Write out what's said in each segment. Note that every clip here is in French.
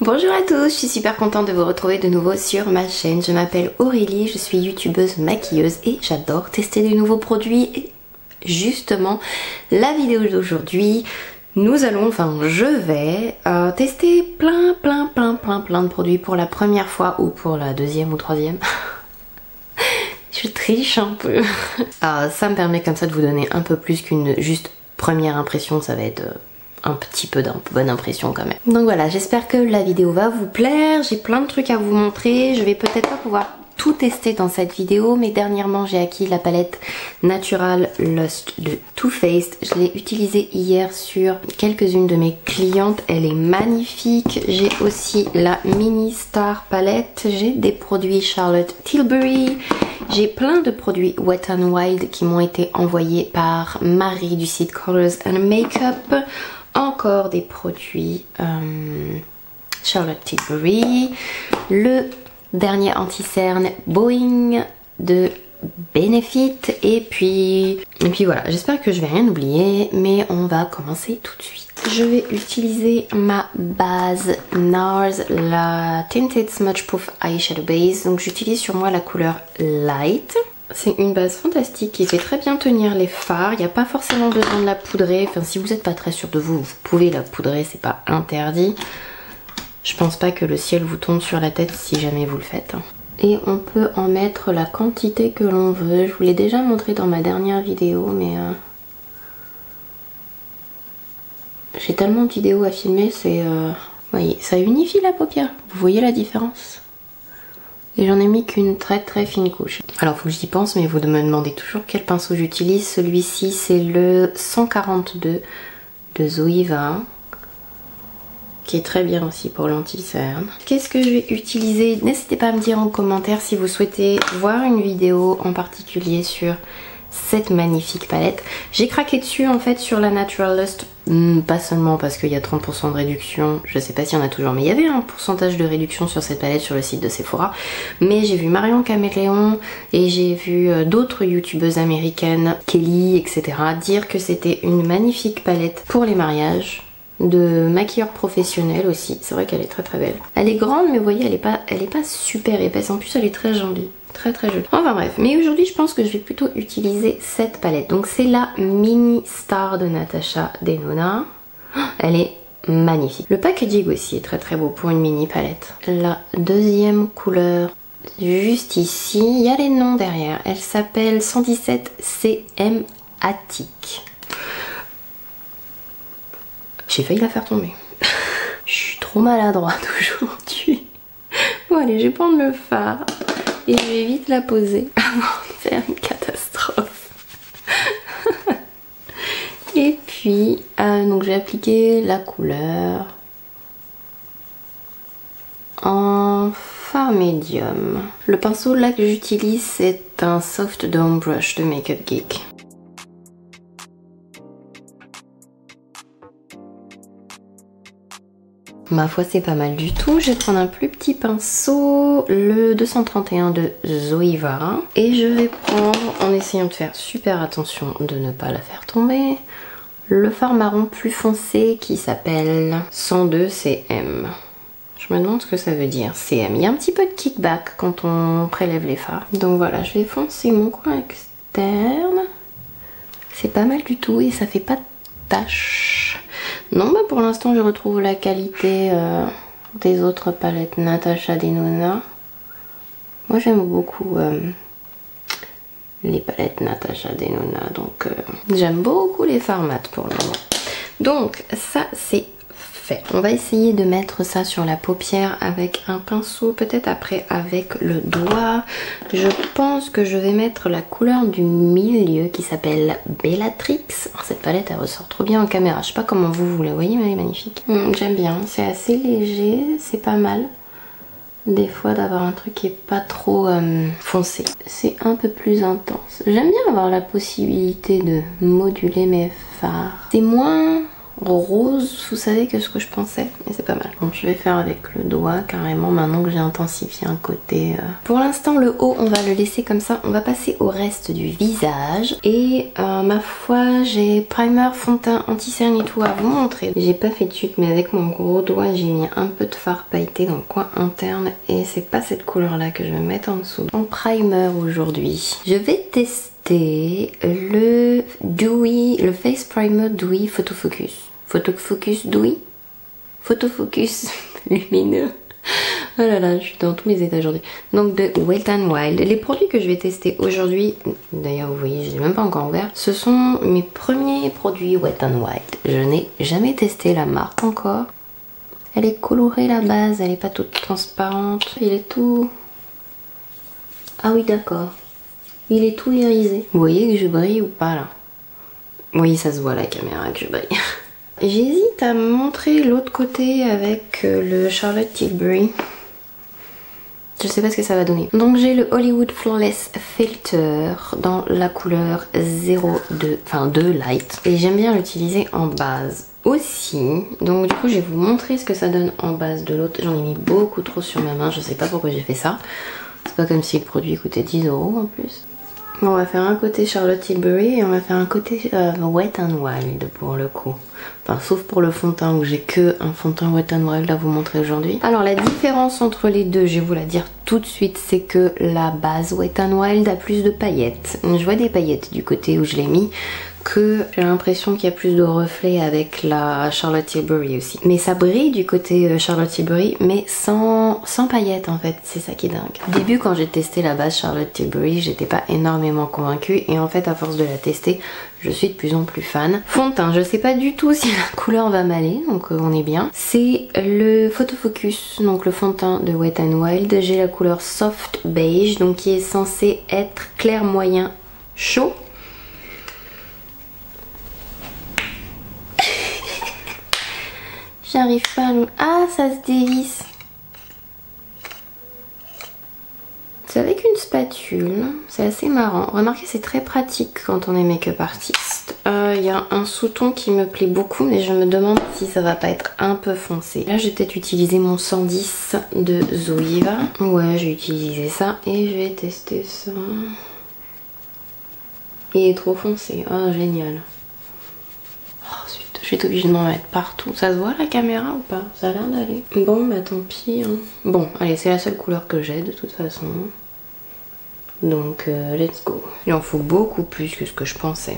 Bonjour à tous, je suis super contente de vous retrouver de nouveau sur ma chaîne. Je m'appelle Aurélie, je suis youtubeuse maquilleuse et j'adore tester des nouveaux produits. Et justement, la vidéo d'aujourd'hui, je vais tester plein de produits pour la première fois ou pour la deuxième ou troisième. Je triche un peu. Ça me permet comme ça de vous donner un peu plus qu'une juste première impression, ça va être un petit peu d'une bonne impression quand même. Donc voilà, j'espère que la vidéo va vous plaire. J'ai plein de trucs à vous montrer. Je vais peut-être pas pouvoir tout tester dans cette vidéo, mais dernièrement j'ai acquis la palette Natural Lust de Too Faced. Je l'ai utilisée hier sur quelques-unes de mes clientes. Elle est magnifique. J'ai aussi la Mini Star palette. J'ai des produits Charlotte Tilbury. J'ai plein de produits Wet n Wild qui m'ont été envoyés par Marie du site Colors and Makeup. Encore des produits Charlotte Tilbury. Le dernier anti-cerne Boeing de Benefit. Et puis voilà, j'espère que je vais rien oublier, mais on va commencer tout de suite. Je vais utiliser ma base NARS, la Tinted Smudge Proof Eyeshadow Base. Donc j'utilise sur moi la couleur Light. C'est une base fantastique qui fait très bien tenir les fards. Il n'y a pas forcément besoin de la poudrer. Enfin, si vous n'êtes pas très sûr de vous, vous pouvez la poudrer, c'est pas interdit. Je pense pas que le ciel vous tombe sur la tête si jamais vous le faites. Et on peut en mettre la quantité que l'on veut. Je vous l'ai déjà montré dans ma dernière vidéo, mais j'ai tellement de vidéos à filmer, c'est... voyez, ça unifie la paupière. Vous voyez la différence? Et j'en ai mis qu'une très fine couche. Alors faut que j'y pense, mais vous me demandez toujours quel pinceau j'utilise. Celui-ci c'est le 142 de Zoeva, qui est très bien aussi pour l'anti-cerne. Qu'est-ce que je vais utiliser? N'hésitez pas à me dire en commentaire si vous souhaitez voir une vidéo en particulier sur cette magnifique palette. J'ai craqué dessus en fait sur la Natural Lust, pas seulement parce qu'il y a 30% de réduction, je sais pas s'il y en a toujours, mais il y avait un pourcentage de réduction sur cette palette sur le site de Sephora. Mais j'ai vu Marion Caméléon et j'ai vu d'autres youtubeuses américaines, Kelly, etc. dire que c'était une magnifique palette pour les mariages, de maquilleurs professionnels aussi. C'est vrai qu'elle est très belle. Elle est grande, mais vous voyez, elle est pas super épaisse. En plus, elle est très jolie. Très jolie. Enfin bref, mais aujourd'hui je pense que je vais plutôt utiliser cette palette. Donc c'est la Mini Star de Natasha Denona. Elle est magnifique. Le packaging aussi est très beau pour une mini palette. La deuxième couleur juste ici, il y a les noms derrière. Elle s'appelle 117 CM Attic. J'ai failli la faire tomber. Je suis trop maladroite aujourd'hui. Bon allez, je vais prendre le fard. Et je vais vite la poser avant de faire une catastrophe. Et puis, donc j'ai appliqué la couleur en fard médium. Le pinceau là que j'utilise, c'est un Soft Dome Brush de Makeup Geek. Ma foi, c'est pas mal du tout. Je vais prendre un plus petit pinceau, le 231 de Zoeva. Et je vais prendre, en essayant de faire super attention de ne pas la faire tomber, le fard marron plus foncé qui s'appelle 102 CM. Je me demande ce que ça veut dire, CM. Il y a un petit peu de kickback quand on prélève les fards. Donc voilà, je vais foncer mon coin externe. C'est pas mal du tout et ça fait pas de taches. Non, bah pour l'instant je retrouve la qualité des autres palettes Natasha Denona. Moi j'aime beaucoup les palettes Natasha Denona, donc j'aime beaucoup les fards mat pour le moment. Donc ça c'est fait. On va essayer de mettre ça sur la paupière avec un pinceau, peut-être après avec le doigt. Je pense que je vais mettre la couleur du milieu qui s'appelle Bellatrix. Alors, cette palette elle ressort trop bien en caméra, je sais pas comment vous la voyez, mais elle est magnifique. J'aime bien, c'est assez léger, c'est pas mal des fois d'avoir un truc qui est pas trop foncé. C'est un peu plus intense. J'aime bien avoir la possibilité de moduler mes fards. C'est moins rose, vous savez, que ce que je pensais. Et c'est pas mal. Donc je vais faire avec le doigt carrément maintenant que j'ai intensifié un côté. Pour l'instant le haut on va le laisser comme ça. On va passer au reste du visage. Et ma foi j'ai primer, fond de teint, anti-cerne et tout à vous montrer. J'ai pas fait de chute mais avec mon gros doigt j'ai mis un peu de fard pailleté dans le coin interne. Et c'est pas cette couleur là que je vais mettre en dessous. En primer aujourd'hui. Je vais tester le Dewy, le Face Primer Dewy Photofocus. Photofocus Dewy, Photofocus lumineux. Oh là là, je suis dans tous les états aujourd'hui. Donc de Wet n Wild. Les produits que je vais tester aujourd'hui, d'ailleurs vous voyez, je l'ai même pas encore ouvert. Ce sont mes premiers produits Wet n Wild. Je n'ai jamais testé la marque encore. Elle est colorée la base, elle est pas toute transparente. Il est tout... Ah oui d'accord. Il est tout irisé. Vous voyez que je brille ou pas là? Oui, ça se voit à la caméra que je brille. J'hésite à montrer l'autre côté avec le Charlotte Tilbury. Je sais pas ce que ça va donner. Donc j'ai le Hollywood Flawless Filter dans la couleur 02, enfin 2 Light. Et j'aime bien l'utiliser en base aussi. Donc du coup je vais vous montrer ce que ça donne en base de l'autre. J'en ai mis beaucoup trop sur ma main, je sais pas pourquoi j'ai fait ça. C'est pas comme si le produit coûtait 10 € en plus. On va faire un côté Charlotte Tilbury et on va faire un côté Wet n Wild pour le coup. Enfin, sauf pour le fond de teint où j'ai que un fond de teint Wet n Wild à vous montrer aujourd'hui. Alors la différence entre les deux, je vais vous la dire tout de suite, c'est que la base Wet n Wild a plus de paillettes. Je vois des paillettes du côté où je l'ai mis, que j'ai l'impression qu'il y a plus de reflets avec la Charlotte Tilbury aussi. Mais ça brille du côté Charlotte Tilbury, mais sans paillettes en fait, c'est ça qui est dingue. Au début quand j'ai testé la base Charlotte Tilbury, j'étais pas énormément convaincue et en fait à force de la tester, je suis de plus en plus fan. Fond de teint, je sais pas du tout si la couleur va m'aller, donc on est bien. C'est le Photofocus, donc le fond de teint de Wet n Wild. J'ai la couleur Soft Beige, donc qui est censé être clair moyen chaud. J'arrive pas à... Ah, ça se dévisse. C'est avec une spatule. C'est assez marrant. Remarquez, c'est très pratique quand on est make-up artiste. Il y a un sous-ton qui me plaît beaucoup, mais je me demande si ça va pas être un peu foncé. Là, je vais peut-être utiliser mon 110 de Zoeva. Ouais, j'ai utilisé ça. Et je vais tester ça. Il est trop foncé. Oh, génial. Je vais être obligée de m'en mettre partout. Ça se voit la caméra ou pas? Ça a l'air d'aller. Bon bah tant pis. Hein. Bon allez, c'est la seule couleur que j'ai de toute façon. Donc let's go. Il en faut beaucoup plus que ce que je pensais.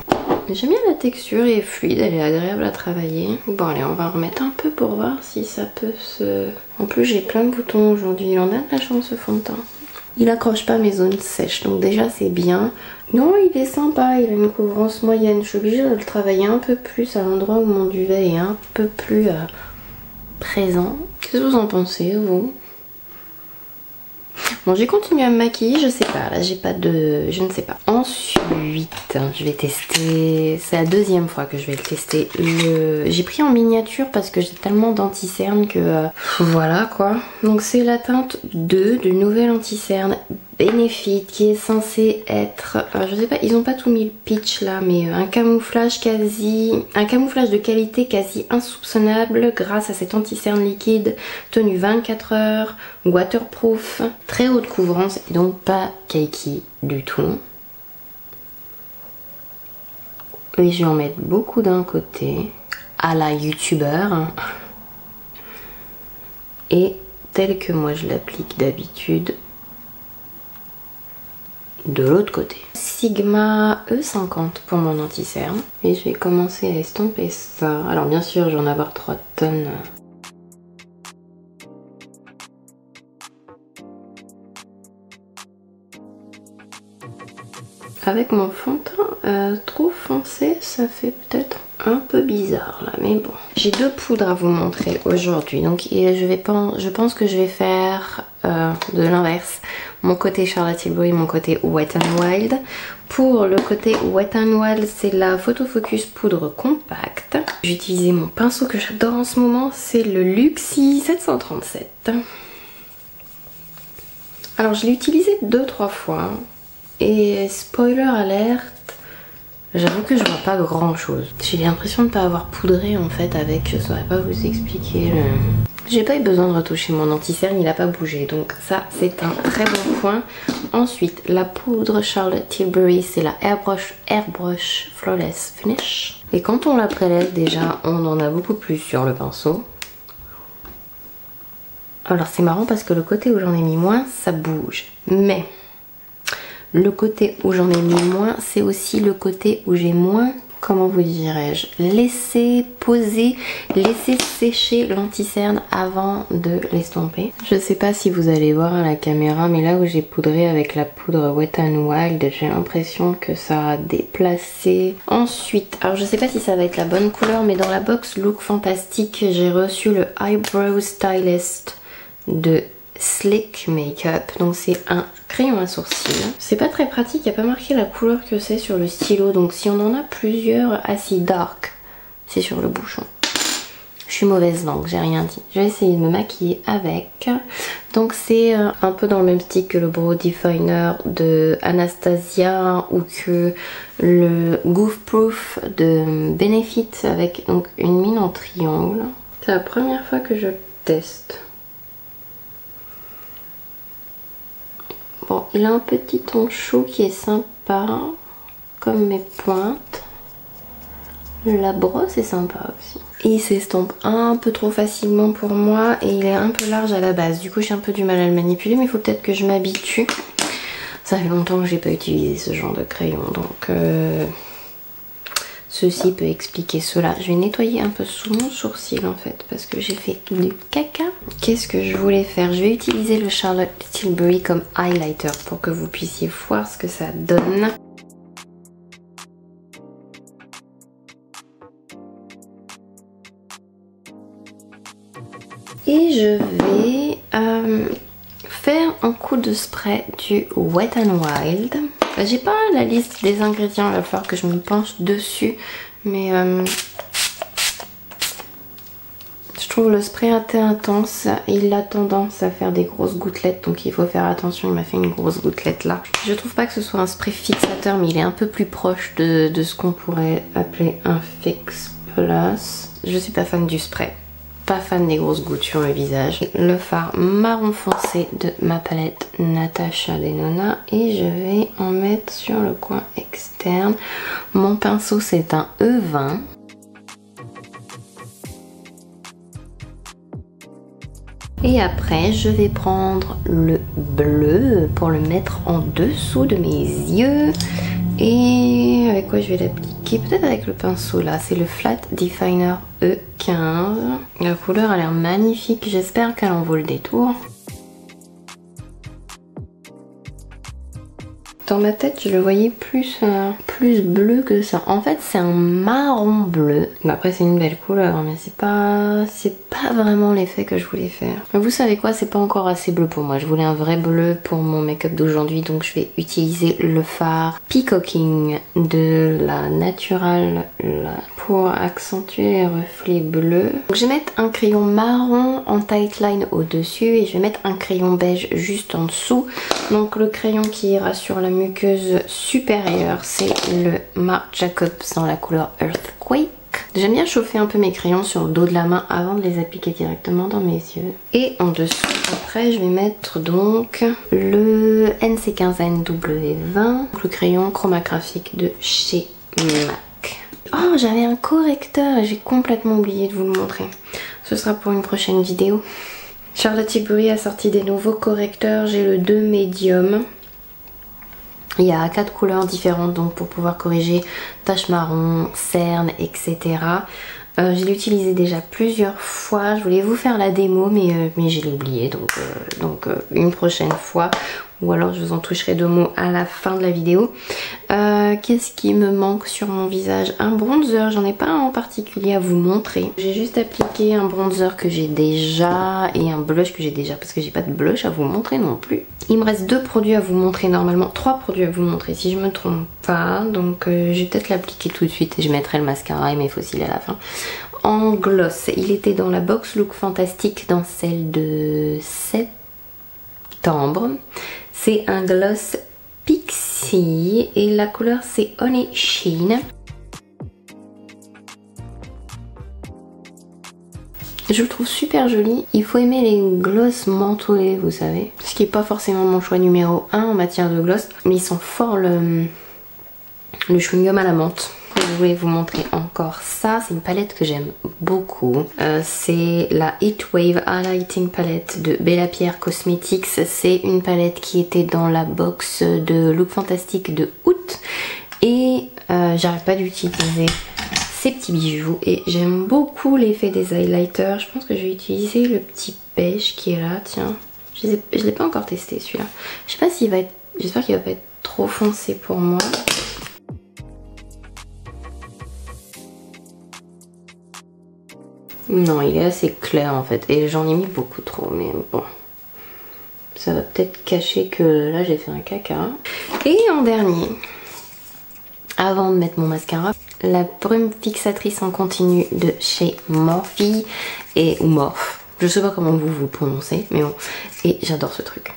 J'aime bien la texture, elle est fluide, elle est agréable à travailler. Bon allez, on va en remettre un peu pour voir si ça peut se... En plus j'ai plein de boutons aujourd'hui, il en a de la chance ce fond de teint. Il accroche pas mes zones sèches, donc déjà c'est bien. Non, il est sympa, il a une couvrance moyenne. Je suis obligée de le travailler un peu plus à l'endroit où mon duvet est un peu plus présent. Qu'est-ce que vous en pensez, vous? Bon, j'ai continué à me maquiller, je sais pas, là j'ai pas de... je ne sais pas. Ensuite, je vais tester... C'est la deuxième fois que je vais le tester. J'ai pris en miniature parce que j'ai tellement d'anti-cerne que... voilà quoi. Donc c'est la teinte 2 du nouvel anti-cerne Benefit qui est censé être... je sais pas, ils ont pas tout mis le pitch là, mais un camouflage de qualité quasi insoupçonnable grâce à cet anti-cerne liquide tenu 24 heures, waterproof, très haute couvrance et donc pas cakey du tout. Et je vais en mettre beaucoup d'un côté, à la youtubeur. Et tel que moi je l'applique d'habitude, de l'autre côté. Sigma E50 pour mon anti-cerne. Et je vais commencer à estomper ça. Alors bien sûr, je vais en avoir 3 tonnes. Avec mon fond de teint trop foncé, ça fait peut-être un peu bizarre là, mais bon. J'ai 2 poudres à vous montrer aujourd'hui, donc je pense que je vais faire de l'inverse. Mon côté Charlotte Tilbury, mon côté Wet n Wild. Pour le côté Wet n Wild, c'est la Photofocus poudre compacte. J'ai utilisé mon pinceau que j'adore en ce moment, c'est le Luxie 737. Alors je l'ai utilisé 2-3 fois. Et spoiler alerte, J'avoue que je vois pas grand chose. J'ai l'impression de pas avoir poudré en fait avec, je saurais pas vous expliquer le... J'ai pas eu besoin de retoucher mon anti-cerne, il a pas bougé, donc ça c'est un très bon point. Ensuite, la poudre Charlotte Tilbury, c'est la Airbrush Flawless Finish. Et quand on la prélève déjà, on en a beaucoup plus sur le pinceau. Alors c'est marrant parce que le côté où j'en ai mis moins, ça bouge. Mais le côté où j'en ai mis moins, c'est aussi le côté où j'ai moins... Comment vous dirais-je, laisser poser, laisser sécher l'anti-cerne avant de l'estomper. Je sais pas si vous allez voir à la caméra, mais là où j'ai poudré avec la poudre Wet n Wild, j'ai l'impression que ça a déplacé. Ensuite, alors je sais pas si ça va être la bonne couleur, mais dans la box Look Fantastique, j'ai reçu le Eyebrow Stylist de Slick Makeup, donc c'est un crayon à sourcils. C'est pas très pratique, il n'y a pas marqué la couleur que c'est sur le stylo, donc si on en a plusieurs assez dark, c'est sur le bouchon. Je suis mauvaise langue, j'ai rien dit. Je vais essayer de me maquiller avec. Donc c'est un peu dans le même style que le Brow Definer de Anastasia ou que le Goof Proof de Benefit avec donc une mine en triangle. C'est la première fois que je teste. Bon, il a un petit ton chaud qui est sympa, comme mes pointes. La brosse est sympa aussi. Il s'estompe un peu trop facilement pour moi et il est un peu large à la base. Du coup, j'ai un peu du mal à le manipuler, mais il faut peut-être que je m'habitue. Ça fait longtemps que j'ai pas utilisé ce genre de crayon, donc ceci peut expliquer cela. Je vais nettoyer un peu sous mon sourcil en fait parce que j'ai fait du caca. Qu'est-ce que je voulais faire? Je vais utiliser le Charlotte Tilbury comme highlighter pour que vous puissiez voir ce que ça donne. Et je vais faire un coup de spray du Wet n Wild. J'ai pas la liste des ingrédients, il va falloir que je me penche dessus, mais je trouve le spray assez intense et il a tendance à faire des grosses gouttelettes, donc il faut faire attention. Il m'a fait une grosse gouttelette là. Je trouve pas que ce soit un spray fixateur, mais il est un peu plus proche de ce qu'on pourrait appeler un Fix Plus. Je suis pas fan du spray. Pas fan des grosses gouttes sur le visage. Le fard marron foncé de ma palette Natasha Denona et je vais en mettre sur le coin externe. Mon pinceau c'est un E20. Et après je vais prendre le bleu pour le mettre en dessous de mes yeux. Et avec quoi je vais l'appliquer? Peut-être avec le pinceau là, c'est le Flat Definer E15. La couleur a l'air magnifique, j'espère qu'elle en vaut le détour. Dans ma tête, je le voyais plus bleu que ça. En fait, c'est un marron bleu. Après, c'est une belle couleur, mais c'est pas vraiment l'effet que je voulais faire. Mais vous savez quoi, c'est pas encore assez bleu pour moi. Je voulais un vrai bleu pour mon make-up d'aujourd'hui, donc je vais utiliser le fard Peacocking de la Natural là, pour accentuer les reflets bleus. Donc, je vais mettre un crayon marron en tight line au-dessus et je vais mettre un crayon beige juste en dessous. Donc le crayon qui ira sur la muqueuse supérieure, c'est le Marc Jacobs dans la couleur Earthquake. J'aime bien chauffer un peu mes crayons sur le dos de la main avant de les appliquer directement dans mes yeux. Et en dessous, après, je vais mettre donc le NC15NW20, le crayon chromographique de chez MAC. Oh, j'avais un correcteur et j'ai complètement oublié de vous le montrer. Ce sera pour une prochaine vidéo. Charlotte Tilbury a sorti des nouveaux correcteurs. J'ai le 2 médium. Il y a 4 couleurs différentes donc pour pouvoir corriger taches marron, cernes, etc. Je l'ai utilisé déjà plusieurs fois. Je voulais vous faire la démo mais je l'ai oublié donc une prochaine fois. Ou alors je vous en toucherai 2 mots à la fin de la vidéo. Qu'est-ce qui me manque sur mon visage? Un bronzer, j'en ai pas en particulier à vous montrer. J'ai juste appliqué un bronzer que j'ai déjà et un blush que j'ai déjà parce que j'ai pas de blush à vous montrer non plus. Il me reste 2 produits à vous montrer normalement, 3 produits à vous montrer si je me trompe pas. Donc je vais peut-être l'appliquer tout de suite et je mettrai le mascara et mes faux cils à la fin. En gloss, il était dans la box Look Fantastique dans celle de septembre. C'est un gloss Pixie Tea et la couleur c'est Honey Sheen. Je le trouve super joli. Il faut aimer les gloss mentholés, vous savez. Ce qui n'est pas forcément mon choix numéro 1 en matière de gloss. Mais il sent fort le chewing-gum à la menthe. Je voulais vous montrer encore ça. C'est une palette que j'aime beaucoup. C'est la Heatwave Highlighting Palette de Bella Pierre Cosmetics. C'est une palette qui était dans la box de Look Fantastic de août. Et j'arrête pas d'utiliser ces petits bijoux et j'aime beaucoup l'effet des highlighters. Je pense que je vais utiliser le petit beige qui est là, tiens. Je l'ai pas encore testé celui-là. Je sais pas s'il va être... J'espère qu'il va pas être trop foncé pour moi. Non, il est assez clair en fait et j'en ai mis beaucoup trop, mais bon. Ça va peut-être cacher que là j'ai fait un caca. Et en dernier, avant de mettre mon mascara, la brume fixatrice en continu de chez Morphe ou Morphe, je sais pas comment vous le prononcez, mais bon, et j'adore ce truc.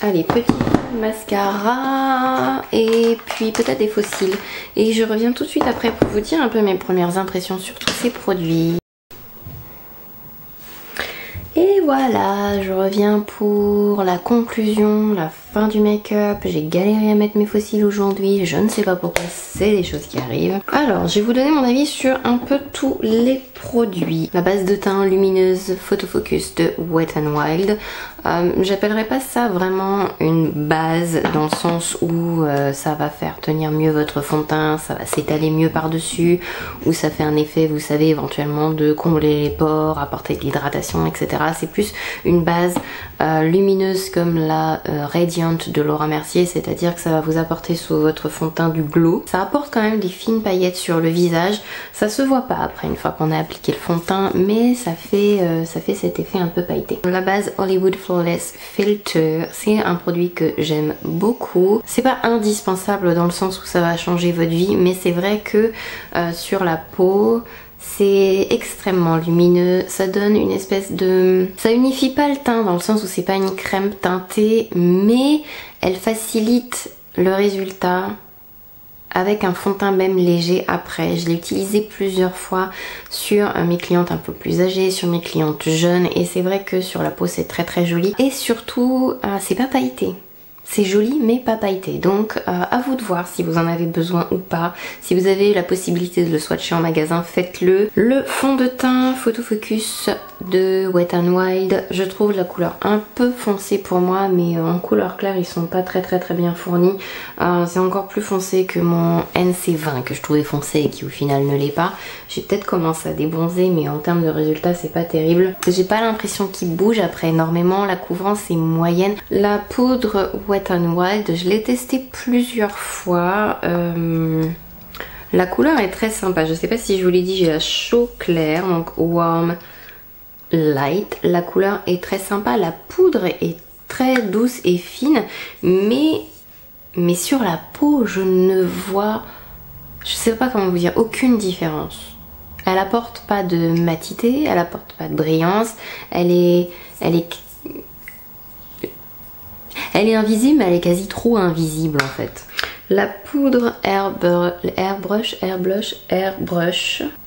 Allez, petit mascara et puis peut-être des fossiles. Et je reviens tout de suite après pour vous dire un peu mes premières impressions sur tous ces produits. Et voilà, je reviens pour la conclusion, la fin du make-up. J'ai galéré à mettre mes fossiles aujourd'hui, je ne sais pas pourquoi, c'est des choses qui arrivent. Alors, je vais vous donner mon avis sur un peu tous les produits. La base de teint lumineuse Photo Focus de Wet n Wild. J'appellerais pas ça vraiment une base dans le sens où ça va faire tenir mieux votre fond de teint, ça va s'étaler mieux par-dessus, ou ça fait un effet, vous savez, éventuellement de combler les pores, apporter de l'hydratation, etc. C'est plus une base lumineuse comme la Radiant de Laura Mercier, c'est-à-dire que ça va vous apporter sur votre fond de teint du glow. Ça apporte quand même des fines paillettes sur le visage, ça se voit pas après une fois qu'on a appliqué le fond de teint, mais ça fait cet effet un peu pailleté. La base Hollywood Flawless Filter, c'est un produit que j'aime beaucoup. C'est pas indispensable dans le sens où ça va changer votre vie, mais c'est vrai que sur la peau, c'est extrêmement lumineux, ça donne une espèce de... Ça unifie pas le teint dans le sens où c'est pas une crème teintée, mais elle facilite le résultat avec un fond de teint même léger après. Je l'ai utilisé plusieurs fois sur mes clientes un peu plus âgées, sur mes clientes jeunes, et c'est vrai que sur la peau c'est très très joli. Et surtout, c'est pas pailleté. C'est joli mais pas pailleté, donc à vous de voir si vous en avez besoin ou pas. Si vous avez la possibilité de le swatcher en magasin, faites-le. Le fond de teint Photo Focus de Wet n Wild, je trouve la couleur un peu foncée pour moi, mais en couleur claire ils sont pas très bien fournis. C'est encore plus foncé que mon NC20 que je trouvais foncé et qui au final ne l'est pas. J'ai peut-être commencé à débronzer, mais en termes de résultats c'est pas terrible. J'ai pas l'impression qu'il bouge après énormément, la couvrance est moyenne. La poudre Wet n Wild, je l'ai testé plusieurs fois. La couleur est très sympa, je sais pas si je vous l'ai dit, j'ai la chaud clair, donc warm light. La couleur est très sympa, la poudre est très douce et fine, mais sur la peau je ne vois, je sais pas comment vous dire, aucune différence. Elle apporte pas de matité, elle apporte pas de brillance, elle est invisible, mais elle est quasi trop invisible en fait. La poudre Airbrush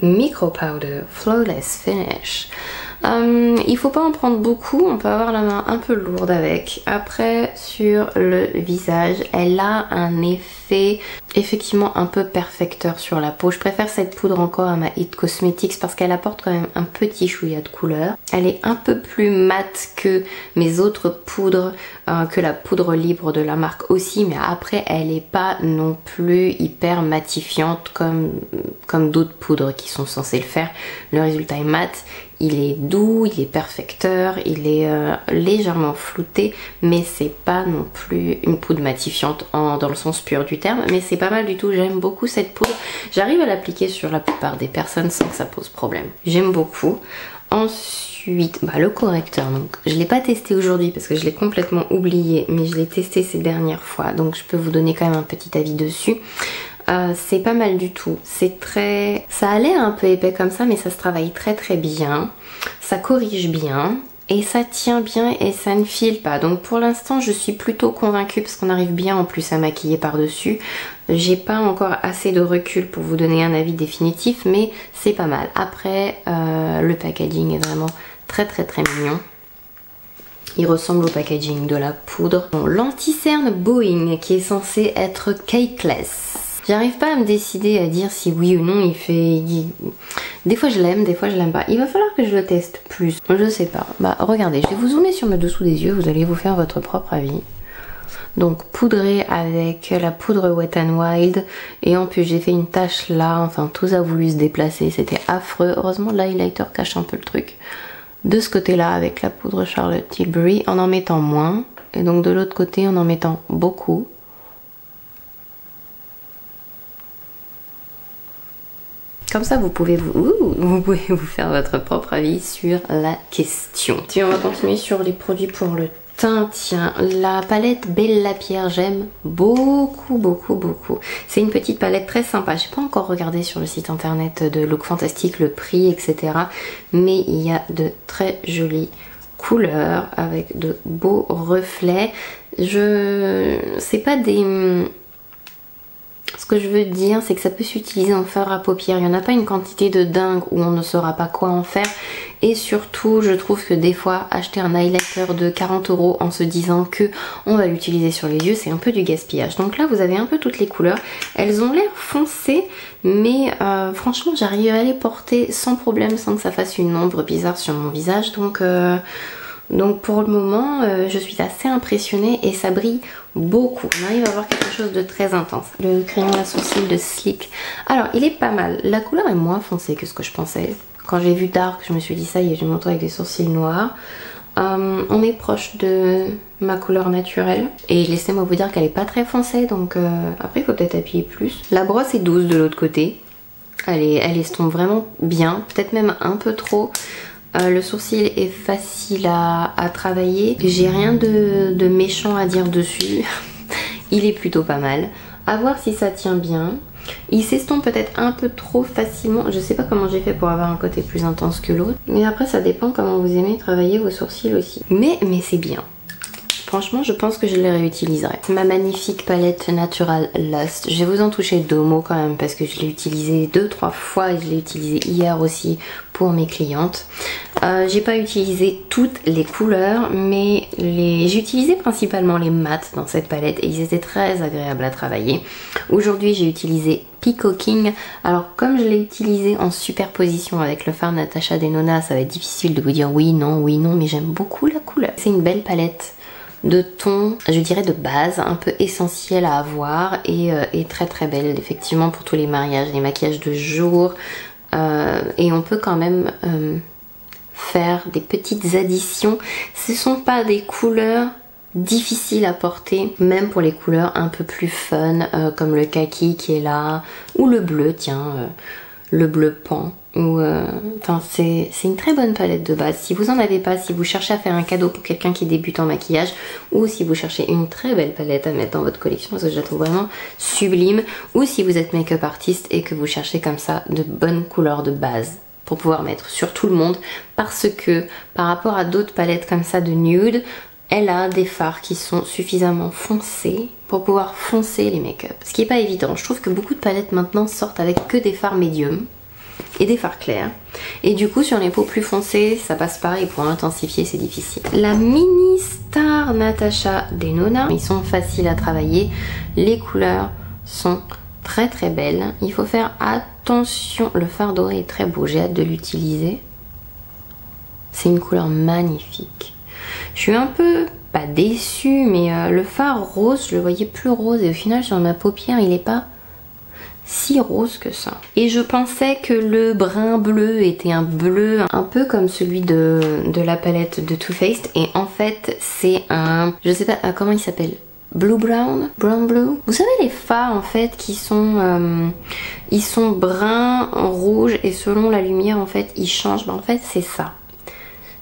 Micro Powder Flawless Finish. Il faut pas en prendre beaucoup, on peut avoir la main un peu lourde avec. Après, sur le visage, elle a un effet effectivement un peu perfecteur sur la peau. Je préfère cette poudre encore à ma It Cosmetics parce qu'elle apporte quand même un petit chouïa de couleur. Elle est un peu plus mate que mes autres poudres, que la poudre libre de la marque aussi, mais après elle est pas non plus hyper matifiante comme d'autres poudres qui sont censées le faire. Le résultat est mat. Il est doux, il est perfecteur, il est légèrement flouté, mais c'est pas non plus une poudre matifiante dans le sens pur du terme, mais c'est pas mal du tout, j'aime beaucoup cette poudre. J'arrive à l'appliquer sur la plupart des personnes sans que ça pose problème. J'aime beaucoup. Ensuite, le correcteur, donc je l'ai pas testé aujourd'hui parce que je l'ai complètement oublié, mais je l'ai testé ces dernières fois, donc je peux vous donner quand même un petit avis dessus. C'est pas mal du tout, c'est très... Ça a l'air un peu épais comme ça, mais ça se travaille très bien, ça corrige bien, et ça tient bien et ça ne file pas. Donc pour l'instant je suis plutôt convaincue parce qu'on arrive bien en plus à maquiller par dessus. J'ai pas encore assez de recul pour vous donner un avis définitif, mais c'est pas mal. Après le packaging est vraiment très mignon. Il ressemble au packaging de la poudre. Bon, l'anti-cerne Boeing qui est censé être cakeless. J'arrive pas à me décider à dire si oui ou non il fait... Des fois je l'aime, des fois je l'aime pas. Il va falloir que je le teste plus. Je sais pas. Bah regardez, je vais vous zoomer sur le dessous des yeux, vous allez vous faire votre propre avis. Donc poudré avec la poudre Wet n Wild. Et en plus j'ai fait une tache là, enfin tout a voulu se déplacer, c'était affreux. Heureusement l'highlighter cache un peu le truc. De ce côté là avec la poudre Charlotte Tilbury en mettant moins. Et donc de l'autre côté en mettant beaucoup. Comme ça, vous pouvez vous faire votre propre avis sur la question. Et on va continuer sur les produits pour le teint. Tiens, la palette Belle Lapierre, j'aime beaucoup. C'est une petite palette très sympa. Je n'ai pas encore regardé sur le site internet de Look Fantastic le prix, etc. Mais il y a de très jolies couleurs avec de beaux reflets. C'est pas des... Ce que je veux dire, c'est que ça peut s'utiliser en fard à paupières. Il n'y en a pas une quantité de dingue où on ne saura pas quoi en faire. Et surtout, je trouve que des fois, acheter un highlighter de 40 € en se disant que on va l'utiliser sur les yeux, c'est un peu du gaspillage. Donc là, vous avez un peu toutes les couleurs. Elles ont l'air foncées, mais franchement, j'arrive à les porter sans problème, sans que ça fasse une ombre bizarre sur mon visage. Donc pour le moment, je suis assez impressionnée et ça brille beaucoup. On arrive à avoir quelque chose de très intense. Le crayon à sourcils de Sleek. Alors, il est pas mal. La couleur est moins foncée que ce que je pensais. Quand j'ai vu Dark, je me suis dit ça y est, je vais montrer avec des sourcils noirs. On est proche de ma couleur naturelle. Et laissez-moi vous dire qu'elle est pas très foncée. Donc après, il faut peut-être appuyer plus. La brosse est douce de l'autre côté. Elle estompe vraiment bien. Peut-être même un peu trop. Le sourcil est facile à travailler. J'ai rien de méchant à dire dessus. Il est plutôt pas mal. À voir si ça tient bien. Il s'estompe peut-être un peu trop facilement. Je sais pas comment j'ai fait pour avoir un côté plus intense que l'autre. Mais après ça dépend comment vous aimez travailler vos sourcils aussi. Mais c'est bien. Franchement, je pense que je les réutiliserai. Ma magnifique palette Natural Lust. Je vais vous en toucher 2 mots quand même parce que je l'ai utilisé 2-3 fois et je l'ai utilisé hier aussi pour mes clientes. J'ai pas utilisé toutes les couleurs, mais j'ai utilisé principalement les mats dans cette palette et ils étaient très agréables à travailler. Aujourd'hui, j'ai utilisé Peacocking. Alors comme je l'ai utilisé en superposition avec le fard Natasha Denona, ça va être difficile de vous dire oui, non, mais j'aime beaucoup la couleur. C'est une belle palette de ton, je dirais de base, un peu essentiel à avoir et très belle effectivement pour tous les mariages, les maquillages de jour. Et on peut quand même faire des petites additions. Ce sont pas des couleurs difficiles à porter, même pour les couleurs un peu plus fun comme le kaki qui est là, ou le bleu, tiens, le bleu pan. Enfin c'est une très bonne palette de base. Si vous en avez pas, si vous cherchez à faire un cadeau pour quelqu'un qui débute en maquillage, ou si vous cherchez une très belle palette à mettre dans votre collection parce que je la trouve vraiment sublime, ou si vous êtes make-up artiste et que vous cherchez comme ça de bonnes couleurs de base pour pouvoir mettre sur tout le monde, parce que par rapport à d'autres palettes comme ça de nude, elle a des fards qui sont suffisamment foncés pour pouvoir foncer les make-up, ce qui est pas évident. Je trouve que beaucoup de palettes maintenant sortent avec que des fards médiums et des fards clairs, et du coup sur les peaux plus foncées ça passe pas, et pour intensifier c'est difficile. La mini star Natasha Denona, ils sont faciles à travailler, les couleurs sont très belles, il faut faire attention, le fard doré est très beau, j'ai hâte de l'utiliser, c'est une couleur magnifique. Je suis un peu pas déçue, mais le fard rose, je le voyais plus rose et au final sur ma paupière il est pas si rose que ça. Et je pensais que le brun bleu était un bleu un peu comme celui de la palette de Too Faced, et en fait c'est un, je sais pas comment il s'appelle, Blue Brown, Brown Blue. Vous savez les fards en fait qui sont ils sont bruns, rouges, et selon la lumière en fait ils changent. En fait c'est ça,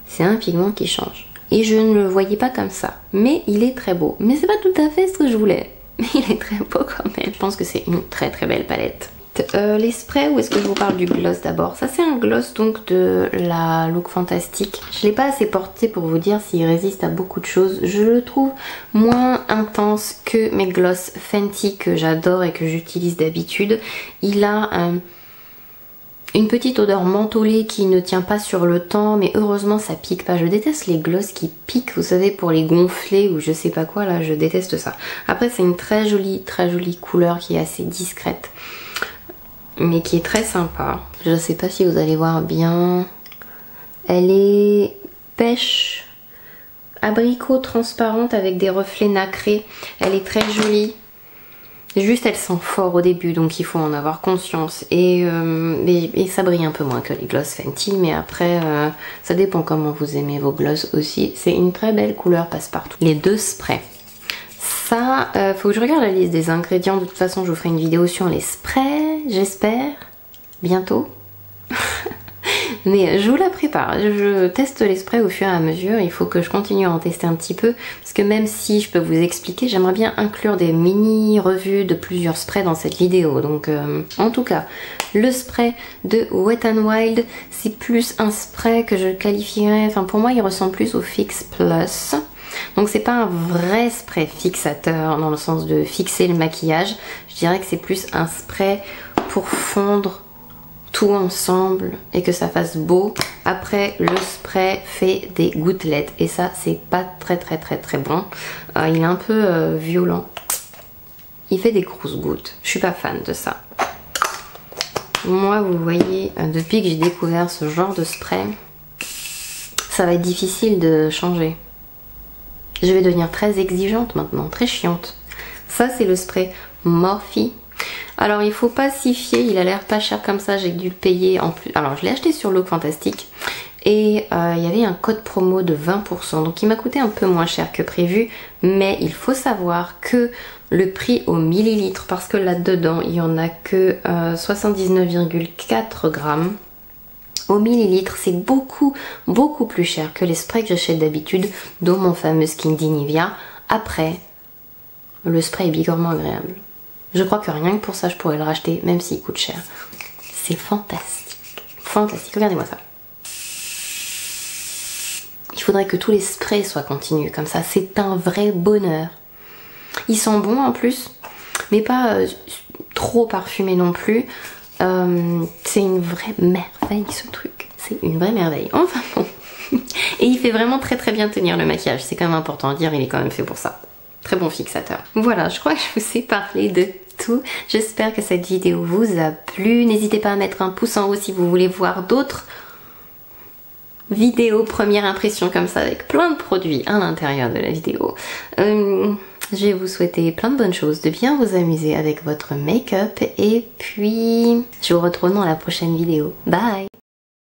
c'est un pigment qui change. Et je ne le voyais pas comme ça, mais il est très beau. Mais c'est pas tout à fait ce que je voulais. Mais il est très beau quand même. Je pense que c'est une très belle palette. Les sprays ou est-ce que je vous parle du gloss d'abord? Ça c'est un gloss donc de la Look Fantastic. Je l'ai pas assez porté pour vous dire s'il résiste à beaucoup de choses. Je le trouve moins intense que mes gloss Fenty que j'adore et que j'utilise d'habitude. Il a une petite odeur mentholée qui ne tient pas sur le temps, mais heureusement ça pique pas. Je déteste les gloss qui piquent, vous savez, pour les gonfler ou je sais pas quoi là, je déteste ça. Après c'est une très jolie couleur qui est assez discrète, mais qui est très sympa. Je sais pas si vous allez voir bien. Elle est pêche abricot transparente avec des reflets nacrés. Elle est très jolie. Juste elle sent fort au début, donc il faut en avoir conscience. Et ça brille un peu moins que les gloss Fenty, mais après ça dépend comment vous aimez vos gloss aussi. C'est une très belle couleur passe-partout. Les deux sprays. Ça, faut que je regarde la liste des ingrédients. De toute façon, je vous ferai une vidéo sur les sprays, j'espère, bientôt. Mais je vous la prépare. Je teste les sprays au fur et à mesure. Il faut que je continue à en tester un petit peu. Parce que même si je peux vous expliquer, j'aimerais bien inclure des mini-revues de plusieurs sprays dans cette vidéo. Donc, en tout cas, le spray de Wet n Wild, c'est plus un spray que je qualifierais... Enfin, pour moi, il ressemble plus au Fix Plus. Donc c'est pas un vrai spray fixateur dans le sens de fixer le maquillage. Je dirais que c'est plus un spray pour fondre tout ensemble et que ça fasse beau. Après le spray fait des gouttelettes et ça c'est pas très bon. Il est un peu violent. Il fait des grosses gouttes. Je suis pas fan de ça. Moi vous voyez, depuis que j'ai découvert ce genre de spray, ça va être difficile de changer. Je vais devenir très exigeante maintenant, très chiante. Ça c'est le spray Morphe. Alors il faut pas s'y fier, il a l'air pas cher comme ça, j'ai dû le payer en plus. Alors je l'ai acheté sur Look Fantastic et il y avait un code promo de 20%, donc il m'a coûté un peu moins cher que prévu. Mais il faut savoir que le prix au millilitre, parce que là-dedans il y en a que 79,4 grammes. Au millilitre, c'est beaucoup plus cher que les sprays que j'achète d'habitude, dont mon fameux Skin Nivea. Après, le spray est bigorement agréable. Je crois que rien que pour ça, je pourrais le racheter, même s'il coûte cher. C'est fantastique. Fantastique, regardez-moi ça. Il faudrait que tous les sprays soient continus, comme ça, c'est un vrai bonheur. Ils sont bons en plus, mais pas trop parfumés non plus. C'est une vraie merveille ce truc, c'est une vraie merveille, enfin bon. Et il fait vraiment très bien tenir le maquillage, c'est quand même important à dire, il est quand même fait pour ça. Très bon fixateur. Voilà, je crois que je vous ai parlé de tout. J'espère que cette vidéo vous a plu. N'hésitez pas à mettre un pouce en haut si vous voulez voir d'autres vidéos première impression comme ça avec plein de produits à l'intérieur de la vidéo. Je vais vous souhaiter plein de bonnes choses, de bien vous amuser avec votre make-up et puis je vous retrouve dans la prochaine vidéo. Bye!